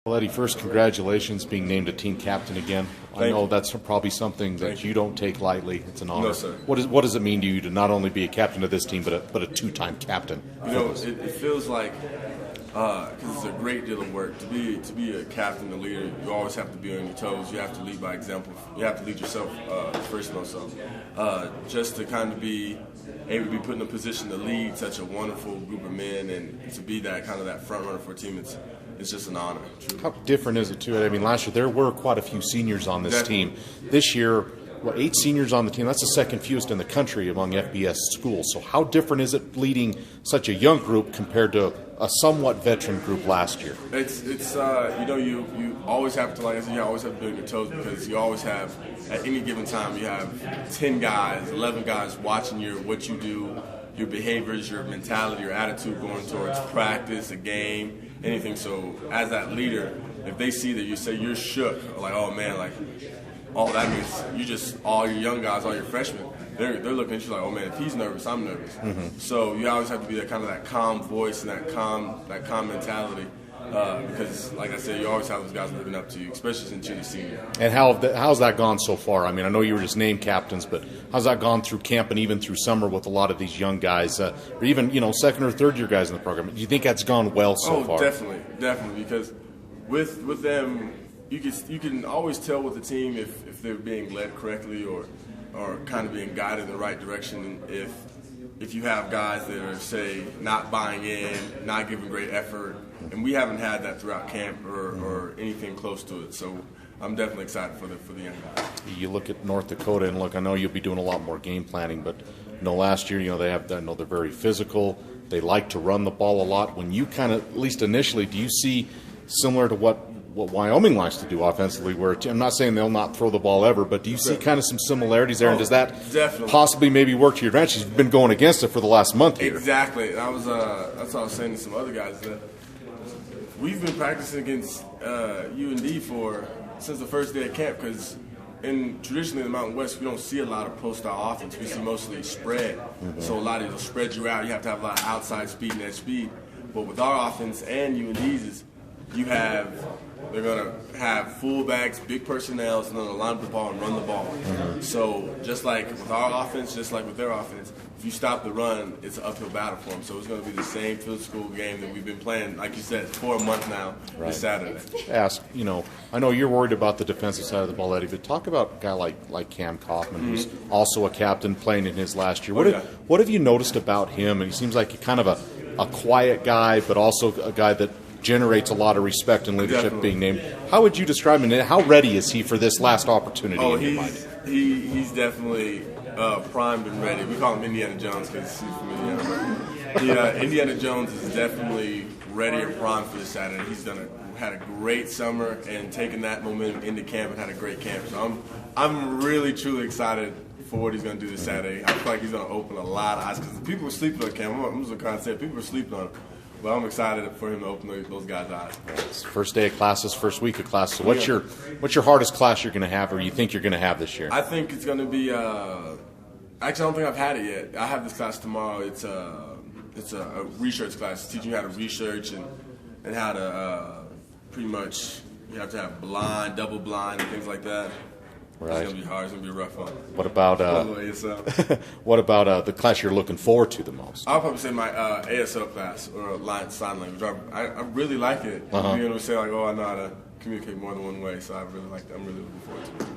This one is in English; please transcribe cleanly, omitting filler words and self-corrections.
Well, Eddie, first, congratulations being named a team captain again. I know that's probably something that you don't take lightly. It's an honor. No, sir. What does it mean to you to not only be a captain of this team, but a two-time captain? You know, it feels like, because it's a great deal of work, to be a captain, a leader, you always have to be on your toes. You have to lead by example. You have to lead yourself first and foremost. Just to kind of be able to be put in a position to lead such a wonderful group of men and to be that kind of that front runner for a team, it's just an honor. Truly. How different is it, too? I mean, last year there were quite a few seniors on this team. This year, 8 seniors on the team. That's the second fewest in the country among FBS schools. So how different is it leading such a young group compared to a somewhat veteran group last year? It's you know, you always have to, like I said, you always have to be on your toes because you always have, at any given time, you have 10 guys, 11 guys watching what you do, your behaviors, your mentality, your attitude going towards practice, a game, anything. So as that leader, if they see that you say you're shook, like, oh man, like, oh, that means you just, all your young guys, all your freshmen, they're looking at you like, oh man, if he's nervous, I'm nervous. Mm-hmm. So you always have to be that kind of that calm voice and that calm mentality. Because, like I said, you always have those guys looking up to you, especially since you're the senior. And how's that gone so far? I mean, I know you were just named captains, but how's that gone through camp and even through summer with a lot of these young guys, or even second or third year guys in the program? Do you think that's gone well so far? Definitely. Because with them, you can always tell with the team if they're being led correctly or kind of being guided in the right direction. If you have guys that are, say, not buying in, not giving great effort, and we haven't had that throughout camp or anything close to it. So I'm definitely excited for the young guys. You look at North Dakota, and look, I know you'll be doing a lot more game planning, but last year, they're very physical. They like to run the ball a lot. When you kind of, at least initially, do you see similar to what Wyoming likes to do offensively, where I'm not saying they'll not throw the ball ever, but do you see kind of some similarities there? And does that possibly maybe work to your advantage? You've been going against it for the last month here. Exactly. That's what I was saying to some other guys, that we've been practicing against UND since the first day of camp, because traditionally in the Mountain West, we don't see a lot of pro-style offense. We see mostly spread. Mm-hmm. So a lot of it will spread you out. You have to have a lot of outside speed and edge speed. But with our offense and UND's, they're going to have fullbacks, big personnels, and then they'll line up the ball and run the ball. Mm-hmm. So just like with our offense, just like with their offense, if you stop the run, it's an uphill battle for them. So it's going to be the same physical game that we've been playing, like you said, for a month now, this Saturday. I know you're worried about the defensive side of the ball, Eddie, but talk about a guy like Cam Kaufman, mm-hmm. who's also a captain playing in his last year. What have you noticed about him? And he seems like kind of a quiet guy, but also a guy that generates a lot of respect and leadership. Definitely. Being named. How would you describe him, and how ready is he for this last opportunity in your mind? He's definitely primed and ready. We call him Indiana Jones because he's from Indiana. Indiana Jones is definitely ready and primed for this Saturday. He's had a great summer and taken that momentum into camp and had a great camp. So I'm really, truly excited for what he's going to do this Saturday. I feel like he's going to open a lot of eyes because people are sleeping on camp. I'm just going to say people are sleeping on him. But I'm excited for him to open those guys' eyes. It's the first day of classes, first week of classes. So what's your hardest class you're going to have, or you think you're going to have this year? I think it's going to be. Actually, I don't think I've had it yet. I have this class tomorrow. It's a research class, teaching you how to research and how to pretty much, you have to have blind, double blind, and things like that. Right. It's going to be hard. It's going to be a rough one. What about the class you're looking forward to the most? I'll probably say my ASL class, or sign language. I really like it. Uh-huh. Being able to say, like, oh, I know how to communicate more than one way, so I really like that. I'm really looking forward to it.